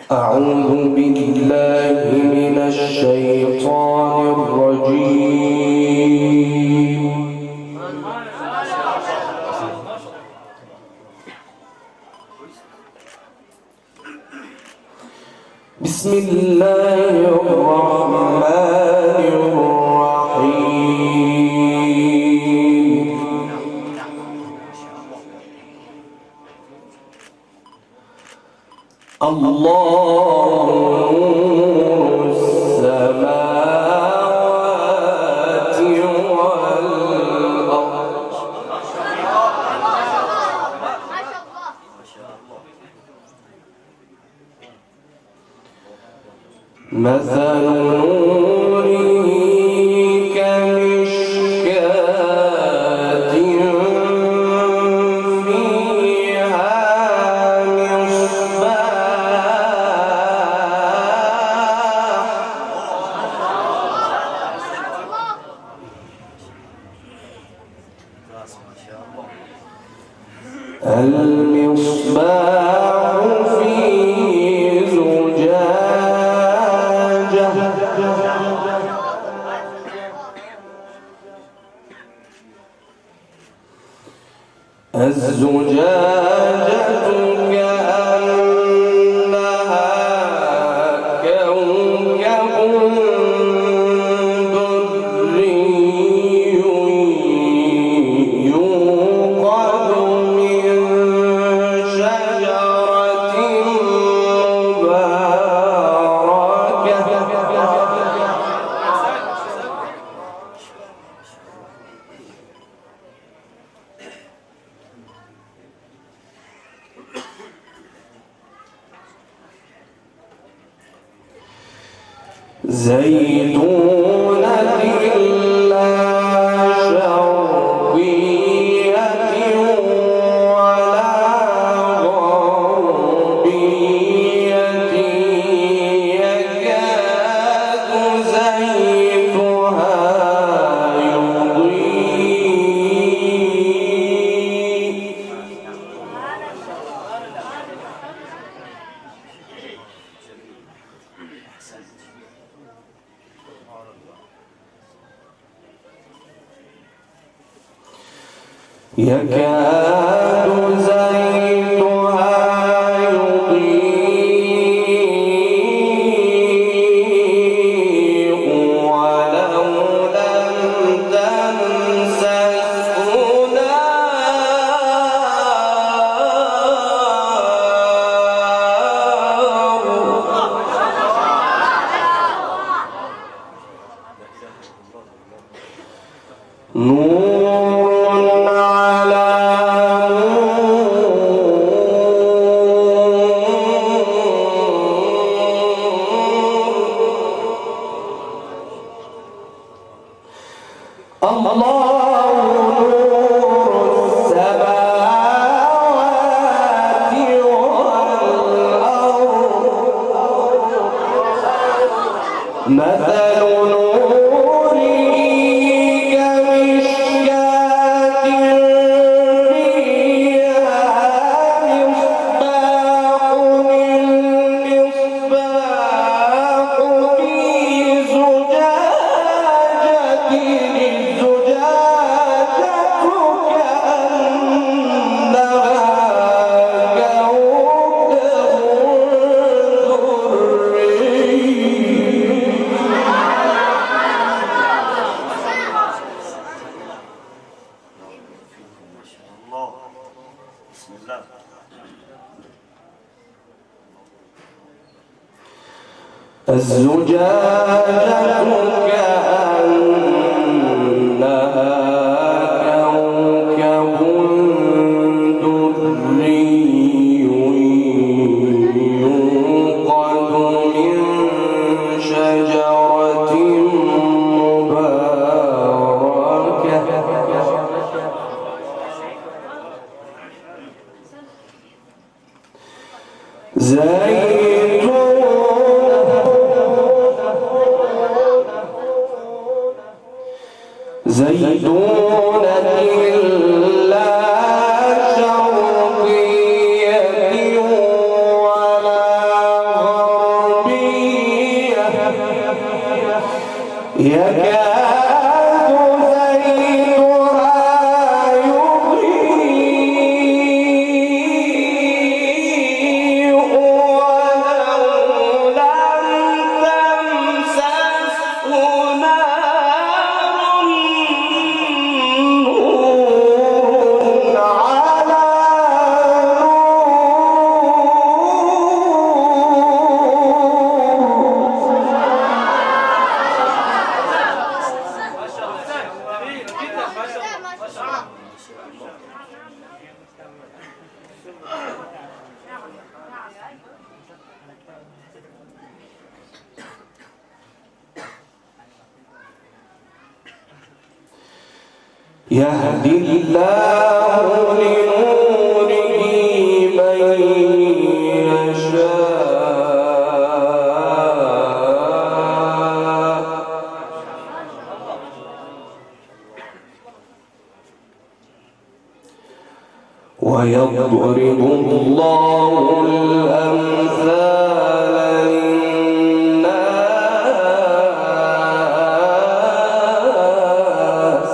أعوذ بالله من الشيطان الرجيم. بسم الله الرحمن الرحيم. الله نور السماوات والأرض مثل نوره كمشكاة فيها المصباح في زجاجة الزجاجة كأنها كوكب دري يوقد من شجرة زيتونة لا شرقية ولا غربية يكاد زيتها يضيء ولو لم تمسسه نور على نور. الله نور السماوات والأرض مثل نوره كمشكاة فيها المصباح في زجاجة الزجاجة كأنها كوكب الزجاجة كأنها كوكب دري يوقد من شجرة مباركة زيتونة لا شرقية ولا يهدي الله لنوره من يشاء ويضرب الله الأمثال للناس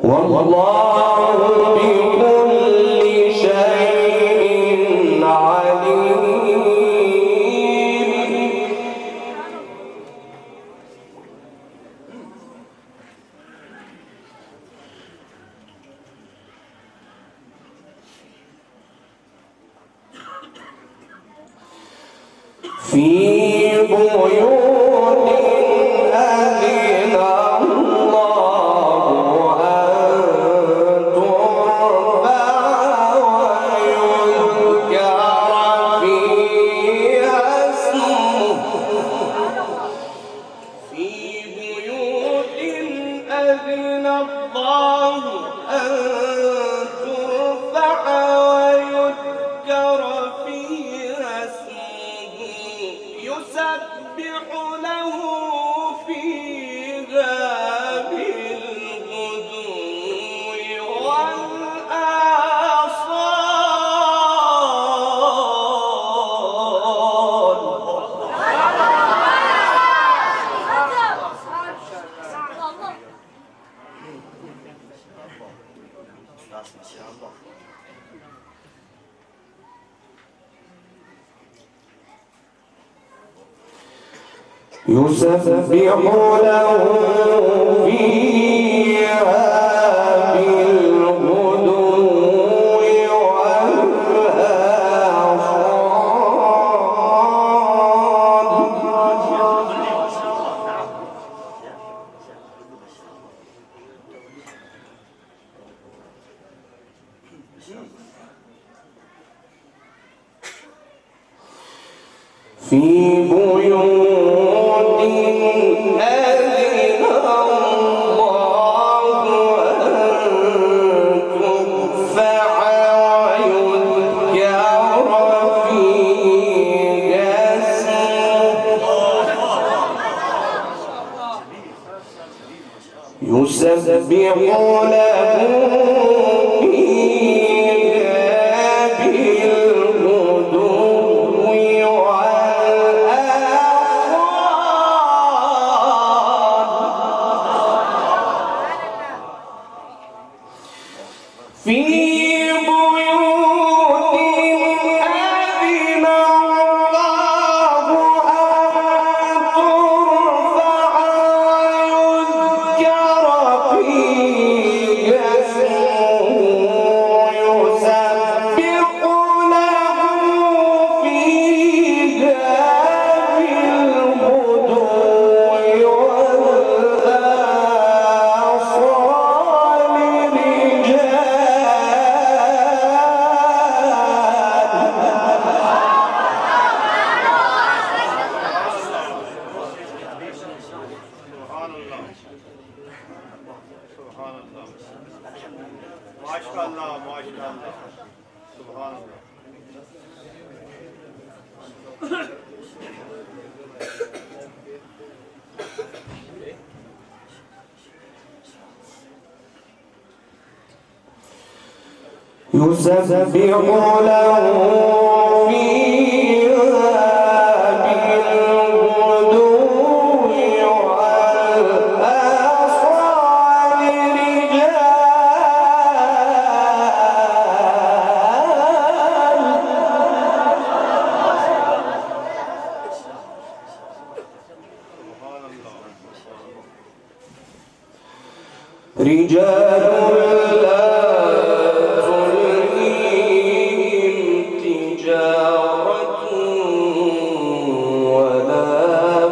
والله بكل شيء عليم في بيوت أذن الله أن ترفع ويذكر فيها اسمه في بيوت أذن الله أن ترفع ويذكر فيها اسمه يسبح له فيها بالغدو يسبح له فيها بالغدو في بيوت أذن الله أن ترفع ويذكر فيها اسمه يسبح له فيها بالغدو في بيوت أذن الله أن ترفع ويذكر فيها اسمه يسبح له فيها بالغدو والآصال माशाअल्लाह माशाअल्लाह सुभान अल्लाह يسبح له فيها بالغدو والآصال رجال لا تلهيهم تجارة ولا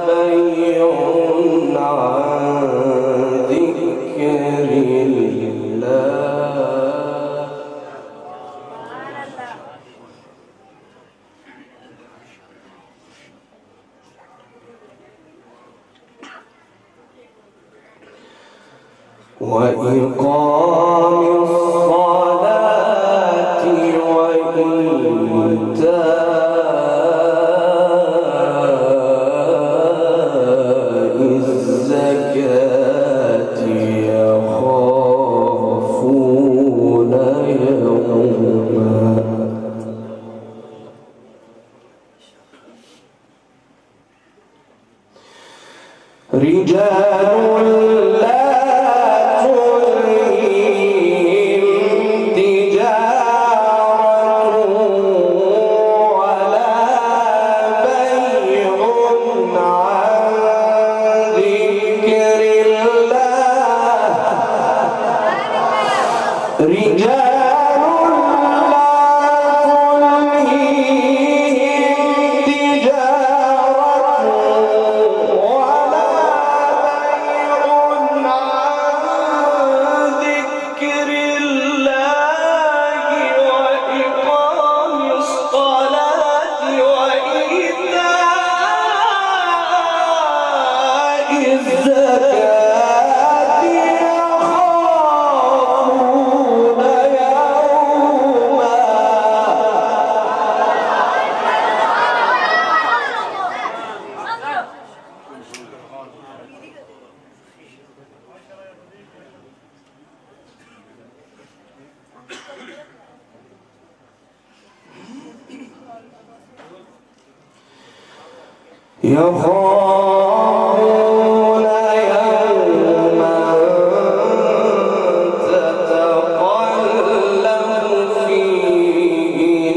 بيع عن ذكر الله وإقام الصلاة وإيتاء الزكاة يخافون يوما رجال لا تلهيهم تجارة ولا بيع عن ذكر الله رجال يخافون يوما تتقلب فيه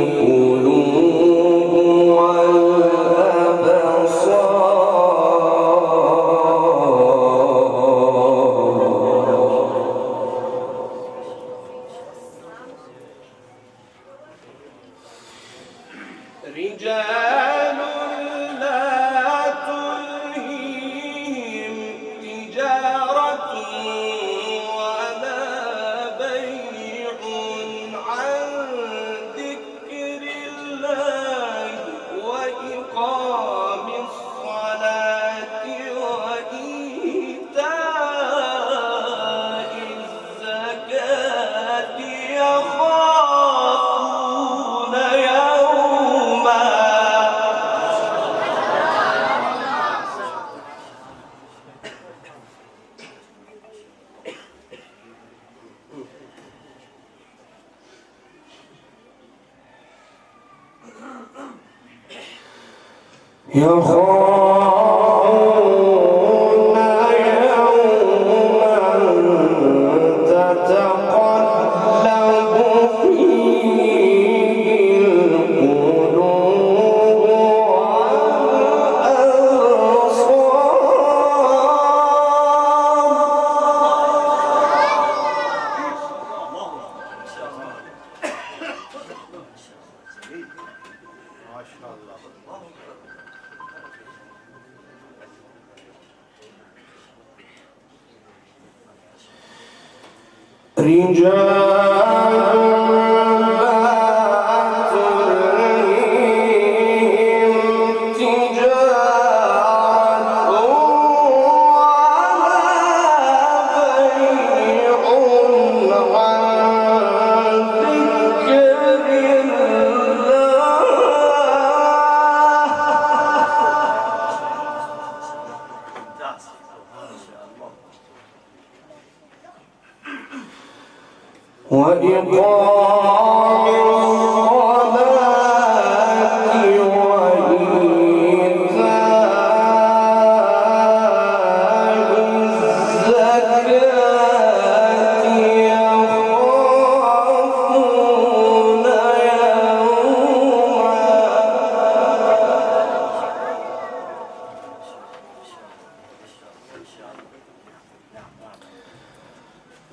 القلوب والأبصار رجال يخافون يوما تتقلب فيه القلوب وإقام الصلاة وإيتاء الزكاة يخافون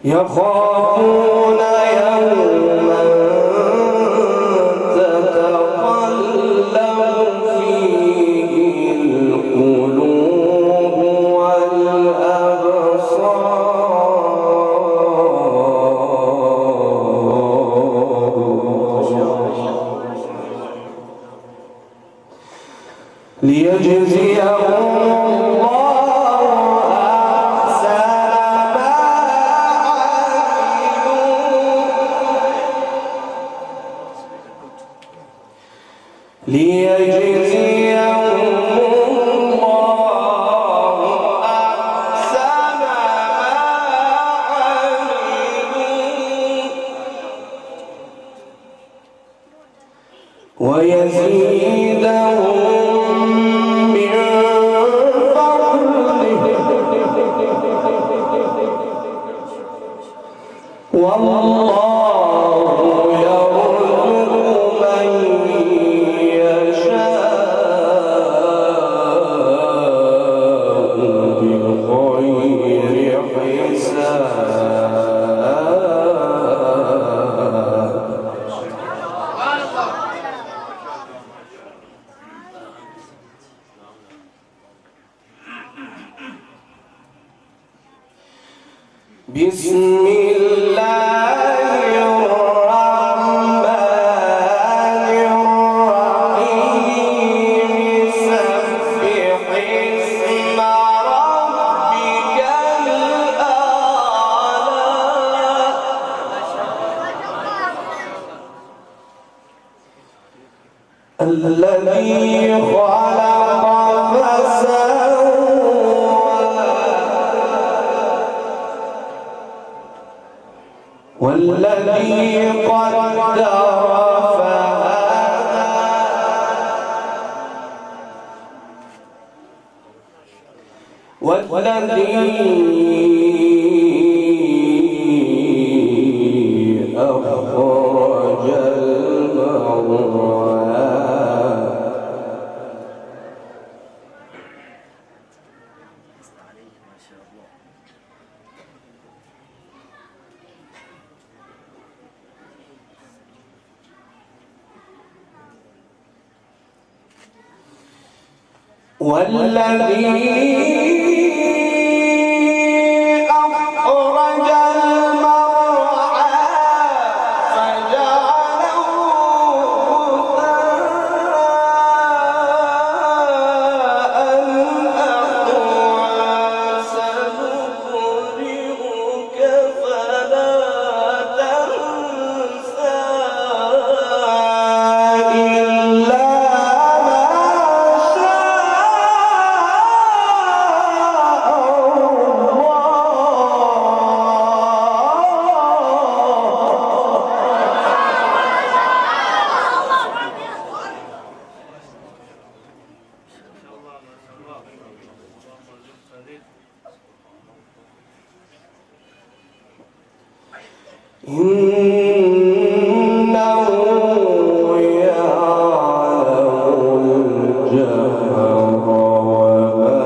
يخافون يوما تتقلب فيه القلوب والأبصار ليجزيهم الله أحسن ما ليجزيهم الله أحسن ما عملوا ويزيدهم من فضله والله يرزق من يشاء بغير حساب. بسم الله الرحمن الرحيم سبح اسم ربك الأعلى الذي خلق فسوى والذي قدر فهدى والذي أخرج المرعى والذي أخرج المرعى فجعله غثاء أحوى سنقرئك فلا تنسى إلا إنه يعلم الجهر وما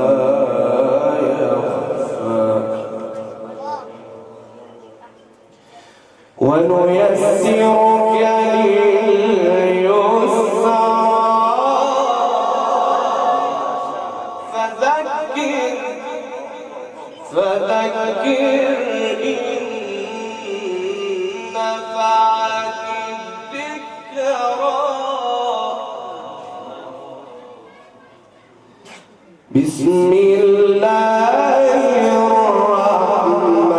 يخفى ونيسرك لليسرى فذكر إن نفعت الذكرى بسم الله الرحمن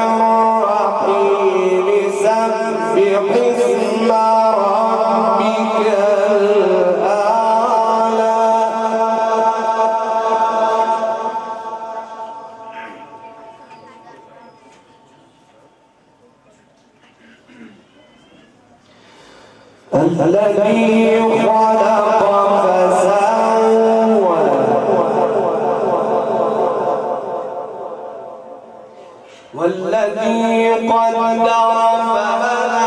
الرحيم سبح اسم ربك الأعلى الذي خلق فسوى والذي قدر فهدى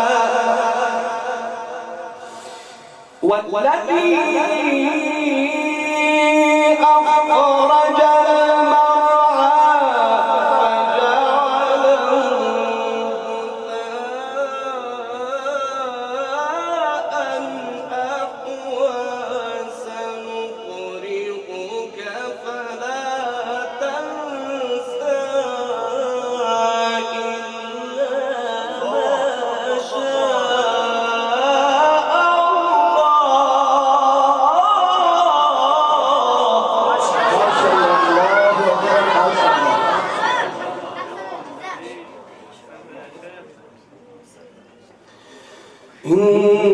والذي أخرج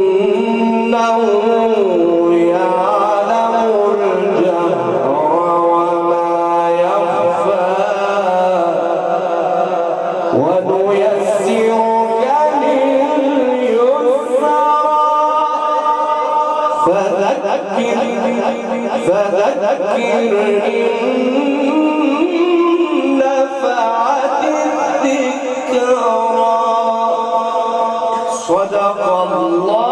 إنه فذكر إن نفعت الذكرى صدق الله